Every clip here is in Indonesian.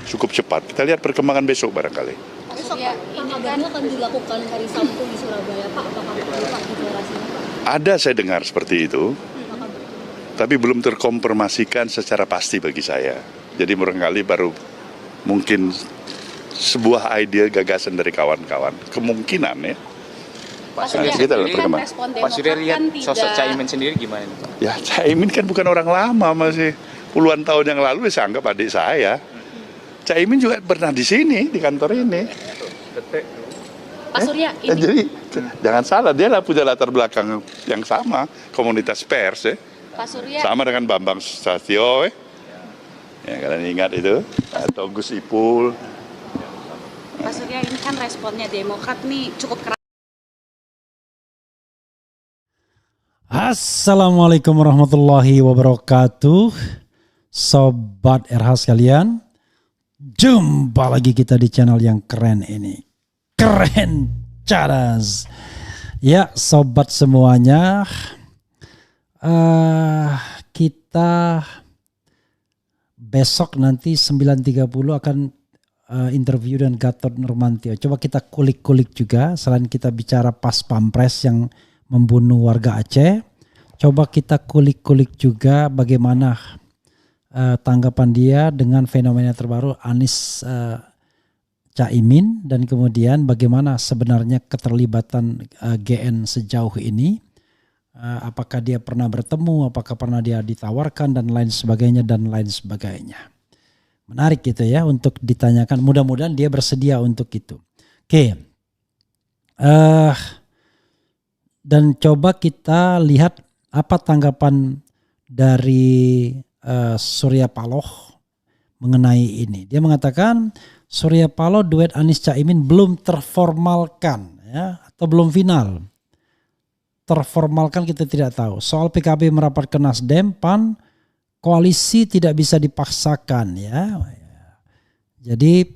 cukup cepat. Kita lihat perkembangan besok barangkali. Besok Pak, pengabarnya akan dilakukan hari Sabtu di Surabaya Pak, apakah betul Pak deklarasinya Pak? Ada saya dengar seperti itu, tapi belum terkonfirmasikan secara pasti bagi saya. Jadi barangkali baru mungkin sebuah ide gagasan dari kawan-kawan. Kemungkinan ya. Pak Surya lihat sosok Caimin sendiri gimana Pak? Ya Caimin kan bukan orang lama, masih puluhan tahun yang lalu saya anggap adik saya. Caimin juga pernah di sini, di kantor ini. Pak Surya, ini Jadi jangan salah, dia lah punya latar belakang yang sama, komunitas pers ya. Pak Surya, Sama dengan Bambang Susatyo ya kalian ingat itu, atau Gus Ipul. Pak Surya, ini kan responnya Demokrat nih cukup keras. Assalamualaikum warahmatullahi wabarakatuh. Sobat RH sekalian, jumpa lagi kita di channel yang keren ini. Keren cadas. Ya sobat semuanya, kita besok nanti 9.30 akan interview dengan Gatot Nurmantio. Coba kita kulik-kulik juga, selain kita bicara pas pampres yang membunuh warga Aceh, coba kita kulik-kulik juga bagaimana tanggapan dia dengan fenomena terbaru Anies Caimin, dan kemudian bagaimana sebenarnya keterlibatan GN sejauh ini, apakah dia pernah bertemu, apakah pernah dia ditawarkan dan lain sebagainya. Menarik gitu ya untuk ditanyakan, mudah-mudahan dia bersedia untuk itu. Oke. Dan coba kita lihat apa tanggapan dari Surya Paloh mengenai ini. Dia mengatakan Surya Paloh duet Anies Caimin belum terformalkan ya, atau belum final. Terformalkan kita tidak tahu. Soal PKB merapat ke Nasdem, PAN, koalisi tidak bisa dipaksakan ya. Jadi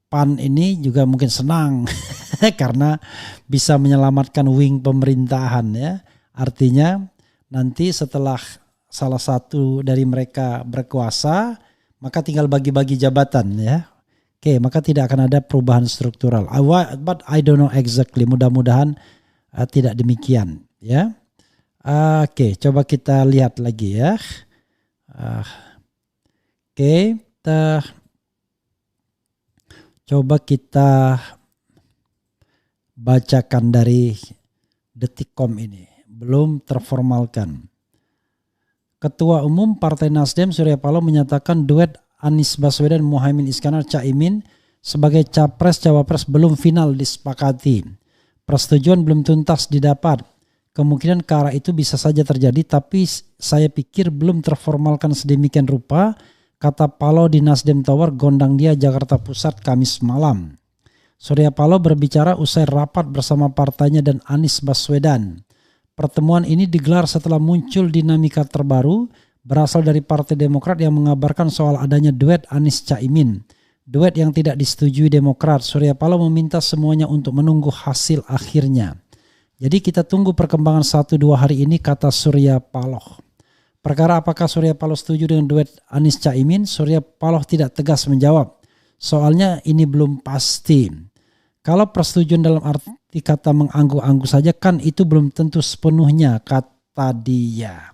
PAN ini juga mungkin senang karena bisa menyelamatkan wing pemerintahan ya. Artinya nanti setelah salah satu dari mereka berkuasa, maka tinggal bagi-bagi jabatan ya. Oke, maka tidak akan ada perubahan struktural. But I don't know exactly. Mudah-mudahan tidak demikian ya. Oke, coba kita lihat lagi ya. Coba kita bacakan dari Detikcom ini. Belum terformalkan. Ketua Umum Partai Nasdem Surya Paloh menyatakan duet Anies Baswedan Muhaimin Iskandar Caimin sebagai capres-cawapres belum final disepakati. Persetujuan belum tuntas didapat. Kemungkinan ke arah itu bisa saja terjadi, tapi saya pikir belum terformalkan sedemikian rupa, kata Paloh di Nasdem Tower Gondang Dia Jakarta Pusat Kamis malam. Surya Paloh berbicara usai rapat bersama partainya dan Anies Baswedan. Pertemuan ini digelar setelah muncul dinamika terbaru berasal dari Partai Demokrat yang mengabarkan soal adanya duet Anies Caimin. Duet yang tidak disetujui Demokrat. Surya Paloh meminta semuanya untuk menunggu hasil akhirnya. Jadi kita tunggu perkembangan 1-2 hari ini, kata Surya Paloh. Perkara apakah Surya Paloh setuju dengan duet Anies Caimin, Surya Paloh tidak tegas menjawab. Soalnya ini belum pasti. Kalau persetujuan dalam arti kata mengangguk-angguk saja kan itu belum tentu sepenuhnya, kata dia.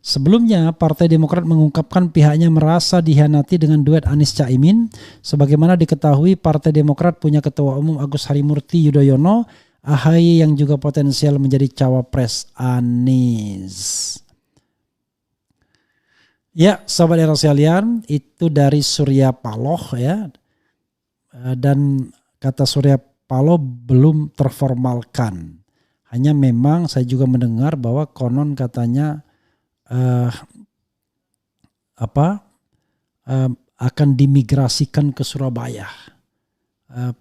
Sebelumnya Partai Demokrat mengungkapkan pihaknya merasa dikhianati dengan duet Anies Caimin. Sebagaimana diketahui Partai Demokrat punya Ketua Umum Agus Harimurti Yudhoyono, AHY yang juga potensial menjadi cawapres Anies. Ya, sahabat RH sekalian, itu dari Surya Paloh ya. Dan kata Surya Paloh belum terformalkan. Hanya memang saya juga mendengar bahwa konon katanya akan dimigrasikan ke Surabaya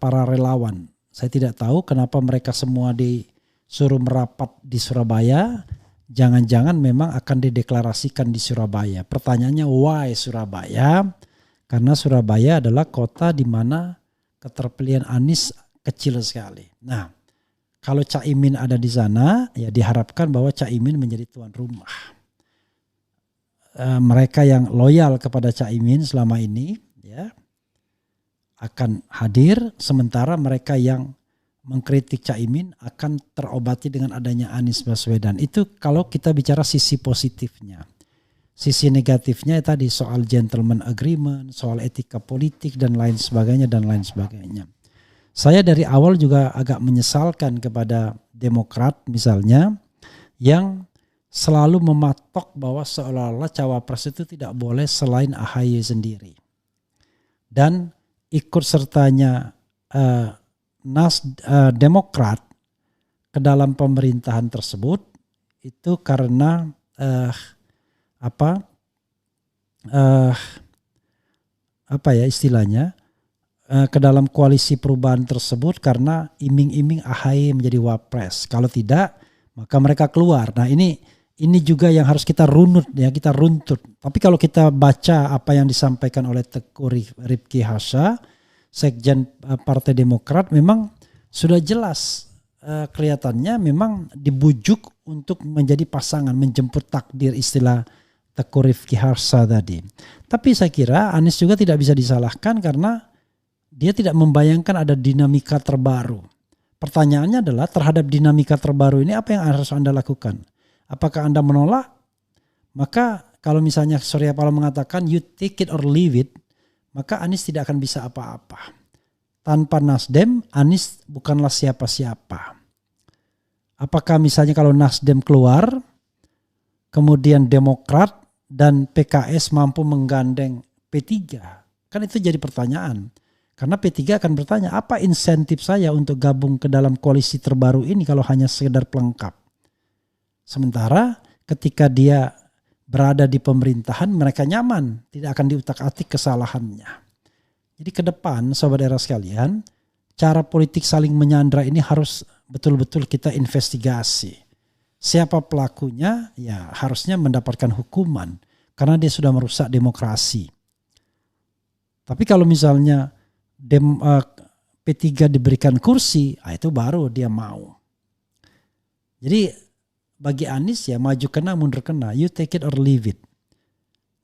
para relawan. Saya tidak tahu kenapa mereka semua disuruh merapat di Surabaya. Jangan-jangan memang akan dideklarasikan di Surabaya. Pertanyaannya why Surabaya? Karena Surabaya adalah kota di mana keterpilihan Anies kecil sekali. Nah, kalau Caimin ada di sana, ya diharapkan bahwa Caimin menjadi tuan rumah. Mereka yang loyal kepada Caimin selama ini, ya akan hadir, sementara mereka yang mengkritik Caimin akan terobati dengan adanya Anies Baswedan. Itu kalau kita bicara sisi positifnya. Sisi negatifnya tadi soal gentleman agreement, soal etika politik dan lain sebagainya dan lain sebagainya. Saya dari awal juga agak menyesalkan kepada Demokrat misalnya yang selalu mematok bahwa seolah-olah cawapres itu tidak boleh selain AHY sendiri. Dan ikut sertanya Demokrat ke dalam pemerintahan tersebut itu karena apa ya istilahnya ke dalam koalisi perubahan tersebut karena iming-iming AHY menjadi wapres. Kalau tidak maka mereka keluar. Nah ini juga yang harus kita runut ya, kita runtut. Tapi kalau kita baca apa yang disampaikan oleh Teguh Rifki Harsha, Sekjen Partai Demokrat, memang sudah jelas kelihatannya memang dibujuk untuk menjadi pasangan, menjemput takdir istilah Teguh Rifki Harsha tadi. Tapi saya kira Anies juga tidak bisa disalahkan karena dia tidak membayangkan ada dinamika terbaru. Pertanyaannya adalah terhadap dinamika terbaru ini apa yang harus Anda lakukan? Apakah Anda menolak? Maka kalau misalnya Surya Paloh mengatakan you take it or leave it, maka Anies tidak akan bisa apa-apa. Tanpa Nasdem, Anies bukanlah siapa-siapa. Apakah misalnya kalau Nasdem keluar, kemudian Demokrat dan PKS mampu menggandeng P3? Kan itu jadi pertanyaan. Karena P3 akan bertanya, apa insentif saya untuk gabung ke dalam koalisi terbaru ini kalau hanya sekedar pelengkap? Sementara ketika dia berada di pemerintahan, mereka nyaman, tidak akan diutak-atik kesalahannya. Jadi ke depan, sobat era sekalian, cara politik saling menyandra ini harus betul-betul kita investigasi. Siapa pelakunya, ya harusnya mendapatkan hukuman karena dia sudah merusak demokrasi. Tapi kalau misalnya P3 diberikan kursi, itu baru dia mau. Jadi bagi Anies ya maju kena mundur kena, you take it or leave it.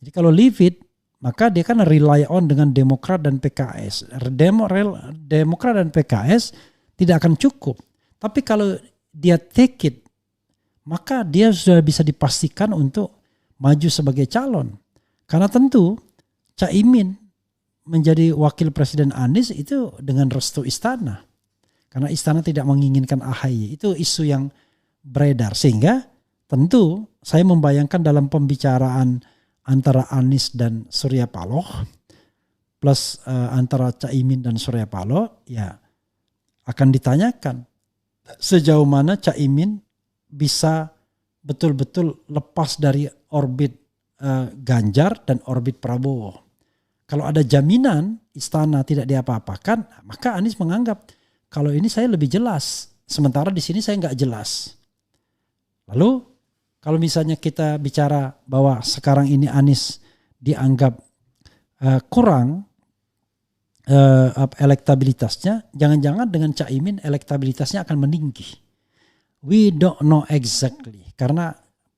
Jadi kalau leave it, maka dia kan rely on dengan Demokrat dan PKS. Demokrat dan PKS tidak akan cukup. Tapi kalau dia take it, maka dia sudah bisa dipastikan untuk maju sebagai calon. Karena tentu Caimin menjadi wakil presiden Anies itu dengan restu istana. Karena istana tidak menginginkan AHY. Itu isu yang beredar. Sehingga tentu saya membayangkan dalam pembicaraan antara Anies dan Surya Paloh plus antara Caimin dan Surya Paloh ya akan ditanyakan sejauh mana Caimin bisa betul-betul lepas dari orbit Ganjar dan orbit Prabowo. Kalau ada jaminan istana tidak diapa-apakan, maka Anies menganggap kalau ini saya lebih jelas, sementara di sini saya nggak jelas. Lalu kalau misalnya kita bicara bahwa sekarang ini Anies dianggap kurang elektabilitasnya, jangan-jangan dengan Caimin elektabilitasnya akan meninggi. We don't know exactly karena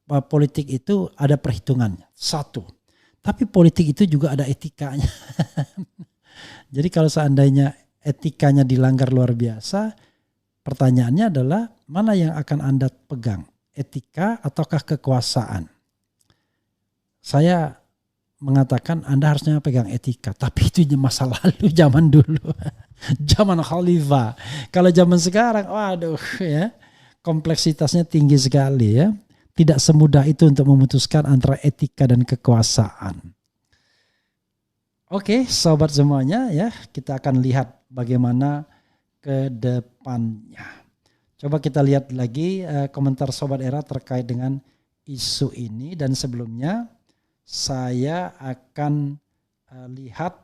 politik itu ada perhitungannya. Satu. Tapi politik itu juga ada etikanya. Jadi kalau seandainya etikanya dilanggar luar biasa, pertanyaannya adalah mana yang akan Anda pegang? Etika ataukah kekuasaan? Saya mengatakan Anda harusnya pegang etika, tapi itu masa lalu, zaman dulu. Zaman Khalifah. Kalau zaman sekarang, waduh ya, kompleksitasnya tinggi sekali ya. Tidak semudah itu untuk memutuskan antara etika dan kekuasaan. Oke, sobat semuanya ya, kita akan lihat bagaimana ke depannya. Coba kita lihat lagi komentar Sobat Era terkait dengan isu ini. Dan sebelumnya saya akan lihat,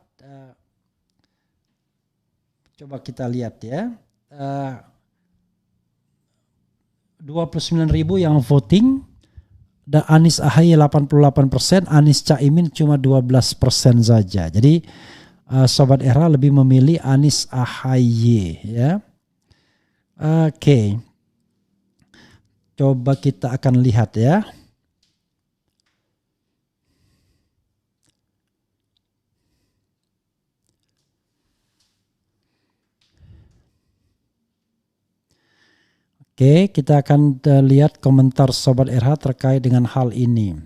coba kita lihat ya. 29.000 yang voting, dan Anies AHY 88%, Anies Caimin cuma 12% saja. Jadi Sobat Era lebih memilih Anies AHY ya. Oke. Coba kita akan lihat ya. Oke, kita akan lihat komentar Sobat RH terkait dengan hal ini.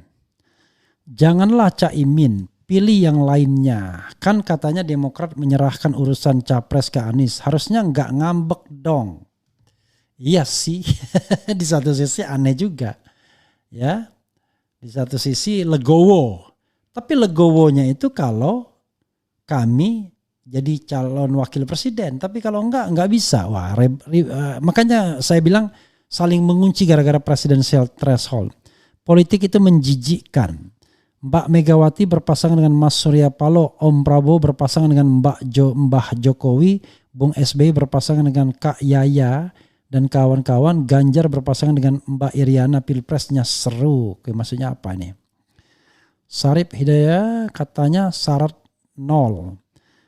Janganlah Caimin, pilih yang lainnya. Kan katanya Demokrat menyerahkan urusan capres ke Anies. Harusnya nggak ngambek dong. Iya sih, di satu sisi aneh juga. Ya, di satu sisi legowo. Tapi legowonya itu kalau kami jadi calon wakil presiden. Tapi kalau enggak bisa. Wah, makanya saya bilang saling mengunci gara-gara presidensial threshold. Politik itu menjijikkan. Mbak Megawati berpasangan dengan Mas Surya Paloh, Om Prabowo berpasangan dengan Mbah Jokowi, Bung SBY berpasangan dengan Kak Yaya dan kawan-kawan, Ganjar berpasangan dengan Mbak Iriana, pilpresnya seru. Oke, maksudnya apa nih? Sarip Hidayah katanya syarat 0.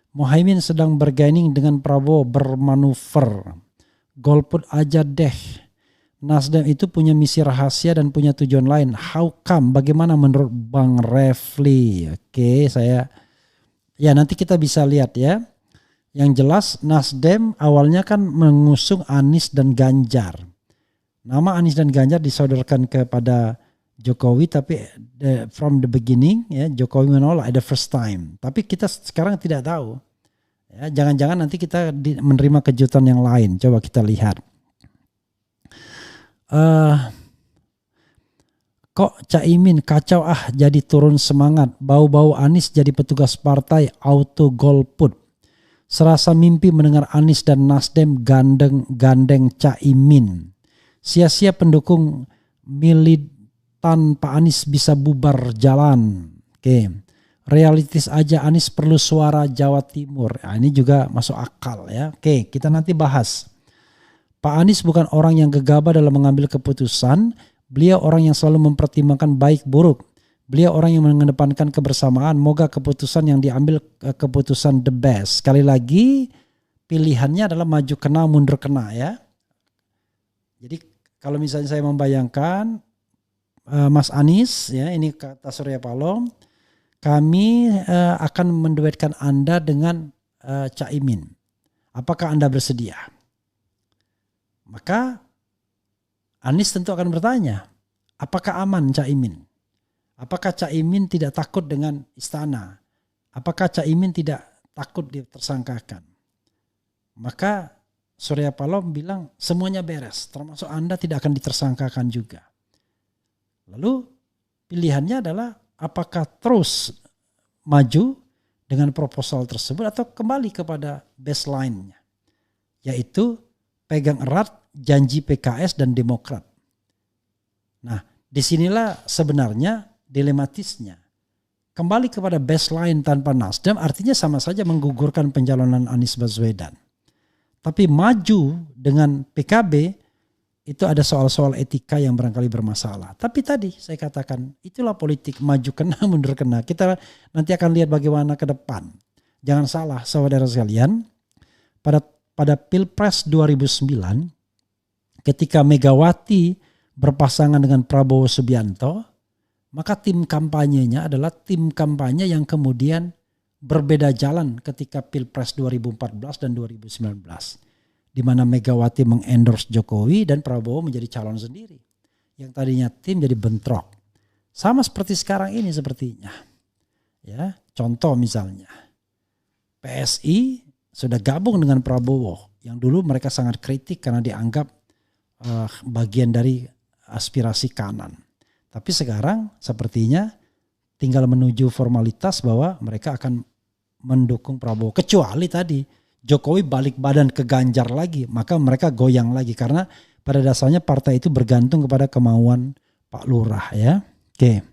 Muhaimin sedang bergaining dengan Prabowo, bermanuver. Golput aja deh. Nasdem itu punya misi rahasia dan punya tujuan lain. How come? Bagaimana menurut Bang Refli? Oke, ya nanti kita bisa lihat ya. Yang jelas Nasdem awalnya kan mengusung Anies dan Ganjar. Nama Anies dan Ganjar disodorkan kepada Jokowi, tapi from the beginning ya Jokowi menolak the first time. Tapi kita sekarang tidak tahu. Ya, jangan-jangan nanti kita menerima kejutan yang lain. Coba kita lihat. Kok Caimin kacau jadi turun semangat. Bau-bau Anies jadi petugas partai auto golput. Serasa mimpi mendengar Anies dan Nasdem gandeng Caimin. Sia-sia pendukung militan Pak Anies bisa bubar jalan. Oke. Realistis aja Anies perlu suara Jawa Timur. Nah, ini juga masuk akal ya. Oke, kita nanti bahas. Pak Anies bukan orang yang gegabah dalam mengambil keputusan. Beliau orang yang selalu mempertimbangkan baik buruk. Beliau orang yang mengedepankan kebersamaan. Moga keputusan yang diambil keputusan the best. Sekali lagi pilihannya adalah maju kena mundur kena ya. Jadi kalau misalnya saya membayangkan Mas Anies ya, ini kata Surya Paloh, kami akan menduetkan Anda dengan Caimin. Apakah Anda bersedia? Maka Anies tentu akan bertanya, apakah aman Caimin? Apakah Caimin tidak takut dengan istana? Apakah Caimin tidak takut ditersangkakan? Maka Surya Paloh bilang semuanya beres, termasuk Anda tidak akan ditersangkakan juga. Lalu pilihannya adalah apakah terus maju dengan proposal tersebut atau kembali kepada baseline-nya, yaitu pegang erat janji PKS dan Demokrat. Nah, disinilah sebenarnya dilematisnya. Kembali kepada baseline tanpa Nasdem artinya sama saja menggugurkan pencalonan Anies Baswedan. Tapi maju dengan PKB itu ada soal-soal etika yang barangkali bermasalah. Tapi tadi saya katakan itulah politik, maju kena mundur kena. Kita nanti akan lihat bagaimana ke depan. Jangan salah saudara sekalian, pada Pilpres 2009 ketika Megawati berpasangan dengan Prabowo Subianto, maka tim kampanyenya adalah tim kampanye yang kemudian berbeda jalan ketika Pilpres 2014 dan 2019. Di mana Megawati mengendorse Jokowi dan Prabowo menjadi calon sendiri. Yang tadinya tim jadi bentrok. Sama seperti sekarang ini sepertinya. Ya, contoh misalnya PSI sudah gabung dengan Prabowo yang dulu mereka sangat kritik karena dianggap bagian dari aspirasi kanan. Tapi sekarang sepertinya tinggal menuju formalitas bahwa mereka akan mendukung Prabowo. Kecuali tadi Jokowi balik badan ke Ganjar lagi, maka mereka goyang lagi karena pada dasarnya partai itu bergantung kepada kemauan Pak Lurah ya. Oke.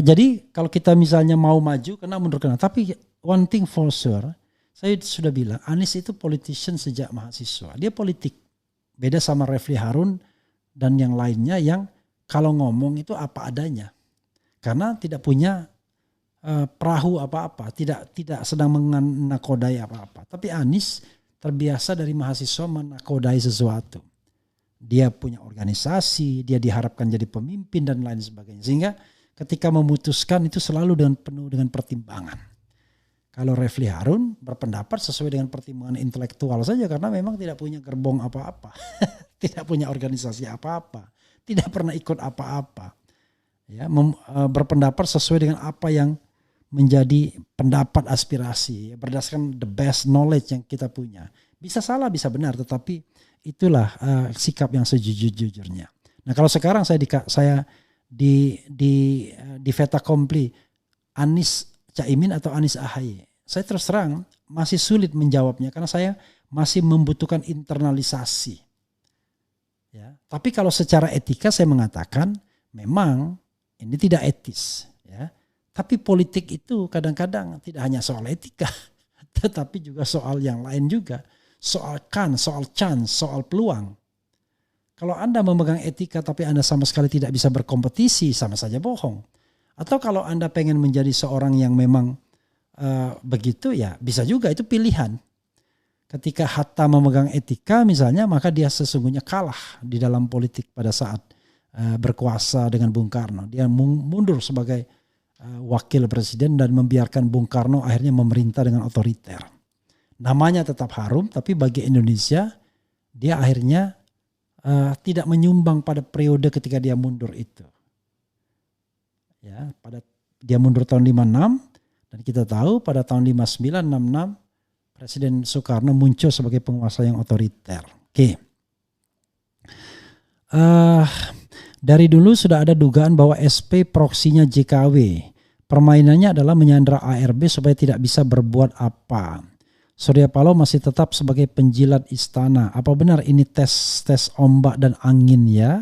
Jadi kalau kita misalnya mau maju kena mundur kena. Tapi one thing for sure, saya sudah bilang Anies itu politician sejak mahasiswa. Dia politik. Beda sama Refli Harun dan yang lainnya yang kalau ngomong itu apa adanya. Karena tidak punya perahu apa-apa, tidak sedang menakodai apa-apa. Tapi Anies terbiasa dari mahasiswa menakodai sesuatu. Dia punya organisasi, dia diharapkan jadi pemimpin dan lain sebagainya. Sehingga ketika memutuskan itu selalu penuh dengan pertimbangan. Kalau Refli Harun berpendapat sesuai dengan pertimbangan intelektual saja karena memang tidak punya gerbong apa-apa. Tidak punya organisasi apa-apa. Tidak pernah ikut apa-apa. Ya, berpendapat sesuai dengan apa yang menjadi pendapat aspirasi. Berdasarkan the best knowledge yang kita punya. Bisa salah, bisa benar. Tetapi itulah sikap yang sejujur-jujurnya. Nah kalau sekarang saya di fait accompli Anies Caimin atau Anies AHY. Saya terus terang masih sulit menjawabnya karena saya masih membutuhkan internalisasi. Ya, tapi kalau secara etika saya mengatakan memang ini tidak etis. Ya, tapi politik itu kadang-kadang tidak hanya soal etika, tetapi juga soal yang lain juga. Soal soal chance, soal peluang. Kalau Anda memegang etika tapi Anda sama sekali tidak bisa berkompetisi, sama saja bohong. Atau kalau Anda pengen menjadi seorang yang memang begitu ya bisa juga, itu pilihan. Ketika Hatta memegang etika misalnya, maka dia sesungguhnya kalah di dalam politik pada saat berkuasa dengan Bung Karno. Dia mundur sebagai wakil presiden dan membiarkan Bung Karno akhirnya memerintah dengan otoriter. Namanya tetap harum, tapi bagi Indonesia dia akhirnya tidak menyumbang pada periode ketika dia mundur itu. Ya, dia mundur tahun 56 dan kita tahu pada tahun 59 66 Presiden Soekarno muncul sebagai penguasa yang otoriter. Oke. Dari dulu sudah ada dugaan bahwa SP proksinya JKW. Permainannya adalah menyandra ARB supaya tidak bisa berbuat apa. Surya Paloh masih tetap sebagai penjilat istana. Apa benar ini tes ombak dan angin ya?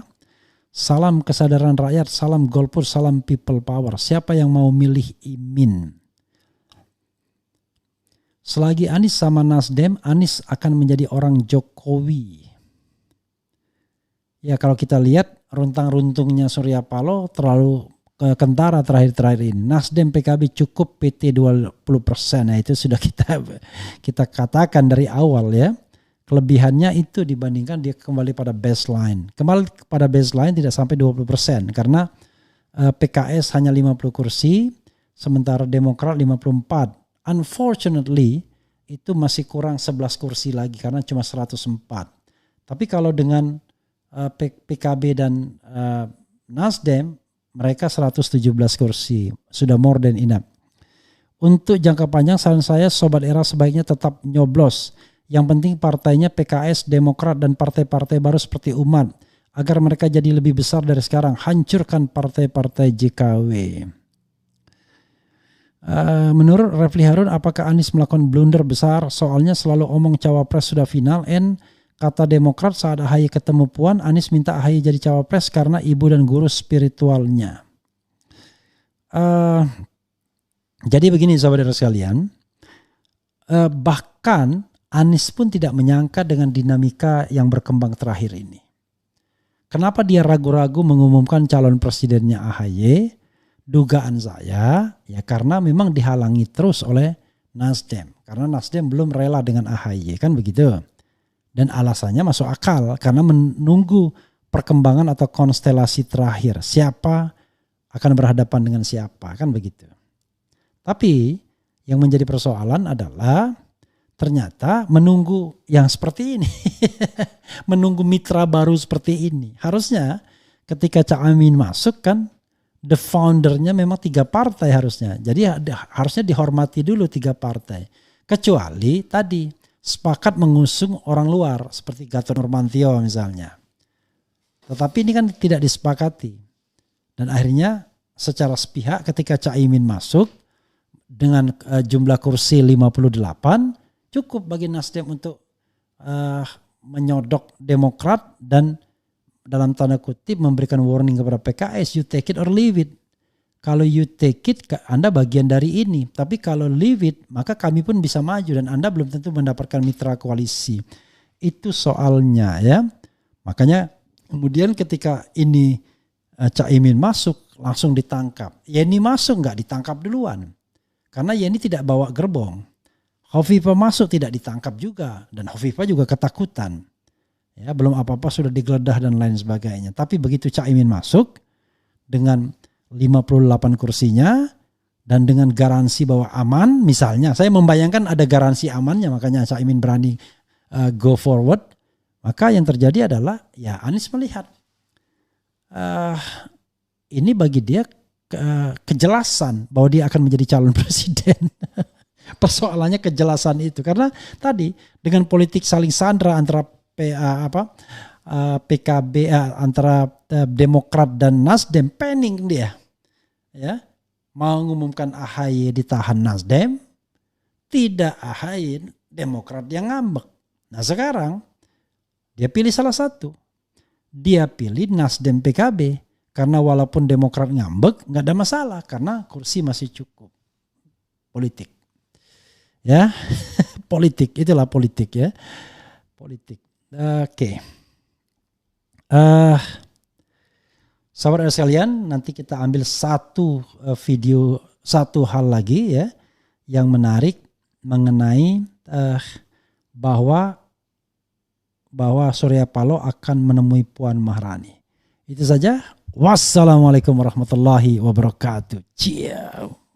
Salam kesadaran rakyat, salam golput, salam people power. Siapa yang mau milih Imin? Selagi Anies sama Nasdem, Anies akan menjadi orang Jokowi. Ya kalau kita lihat runtang-runtungnya Surya Paloh terlalu kentara terakhir-terakhir ini. Nasdem PKB cukup PT 20%. Nah itu sudah kita katakan dari awal ya. Kelebihannya itu dibandingkan dia kembali pada baseline. Kembali pada baseline tidak sampai 20% karena PKS hanya 50 kursi, sementara Demokrat 54. Unfortunately itu masih kurang 11 kursi lagi karena cuma 104. Tapi kalau dengan PKB dan Nasdem mereka 117 kursi, sudah more than enough. Untuk jangka panjang saran saya Sobat Era sebaiknya tetap nyoblos. Yang penting partainya PKS, Demokrat dan partai-partai baru seperti Umat agar mereka jadi lebih besar dari sekarang. Hancurkan partai-partai JKW. Menurut Refli Harun, apakah Anies melakukan blunder besar? Soalnya selalu omong cawapres sudah final. Kata Demokrat saat AHY ketemu Puan, Anies minta AHY jadi cawapres karena ibu dan guru spiritualnya. Jadi begini saudara sekalian, bahkan Anies pun tidak menyangka dengan dinamika yang berkembang terakhir ini. Kenapa dia ragu-ragu mengumumkan calon presidennya AHY? Dugaan saya ya karena memang dihalangi terus oleh Nasdem. Karena Nasdem belum rela dengan AHY kan begitu. Dan alasannya masuk akal karena menunggu perkembangan atau konstelasi terakhir. Siapa akan berhadapan dengan siapa kan begitu. Tapi yang menjadi persoalan adalah ternyata menunggu yang seperti ini. Menunggu mitra baru seperti ini. Harusnya ketika Cak Amin masuk kan the foundernya memang 3 partai harusnya. Jadi harusnya dihormati dulu 3 partai. Kecuali tadi sepakat mengusung orang luar seperti Gatot Nurmantio misalnya. Tetapi ini kan tidak disepakati. Dan akhirnya secara sepihak ketika Cak Imin masuk dengan jumlah kursi 58 cukup bagi Nasdem untuk menyodok Demokrat dan dalam tanda kutip memberikan warning kepada PKS, you take it or leave it. Kalau you take it, Anda bagian dari ini. Tapi kalau leave it, maka kami pun bisa maju dan Anda belum tentu mendapatkan mitra koalisi. Itu soalnya ya. Makanya kemudian ketika ini Cak Imin masuk, langsung ditangkap. Yeni masuk nggak ditangkap duluan. Karena Yeni tidak bawa gerbong. Hovifah masuk tidak ditangkap juga. Dan Hovifah juga ketakutan. Ya, belum apa-apa sudah digeledah dan lain sebagainya. Tapi begitu Cak Imin masuk dengan 58 kursinya dan dengan garansi bahwa aman, misalnya saya membayangkan ada garansi amannya, makanya Caimin berani go forward, maka yang terjadi adalah ya Anies melihat ini bagi dia kejelasan bahwa dia akan menjadi calon presiden. Persoalannya kejelasan itu, karena tadi dengan politik saling sandra antara PKB antara Demokrat dan Nasdem, panik dia, ya mau mengumumkan AHY ditahan Nasdem, tidak AHY Demokrat yang ngambek. Nah sekarang dia pilih salah satu, dia pilih Nasdem PKB, karena walaupun Demokrat ngambek nggak ada masalah karena kursi masih cukup. Politik. Ya, politik, itulah politik ya. Politik. Oke. Sahabat sekalian, nanti kita ambil satu video, satu hal lagi ya yang menarik mengenai bahwa Surya Paloh akan menemui Puan Maharani. Itu saja. Wassalamualaikum warahmatullahi wabarakatuh. Ciao.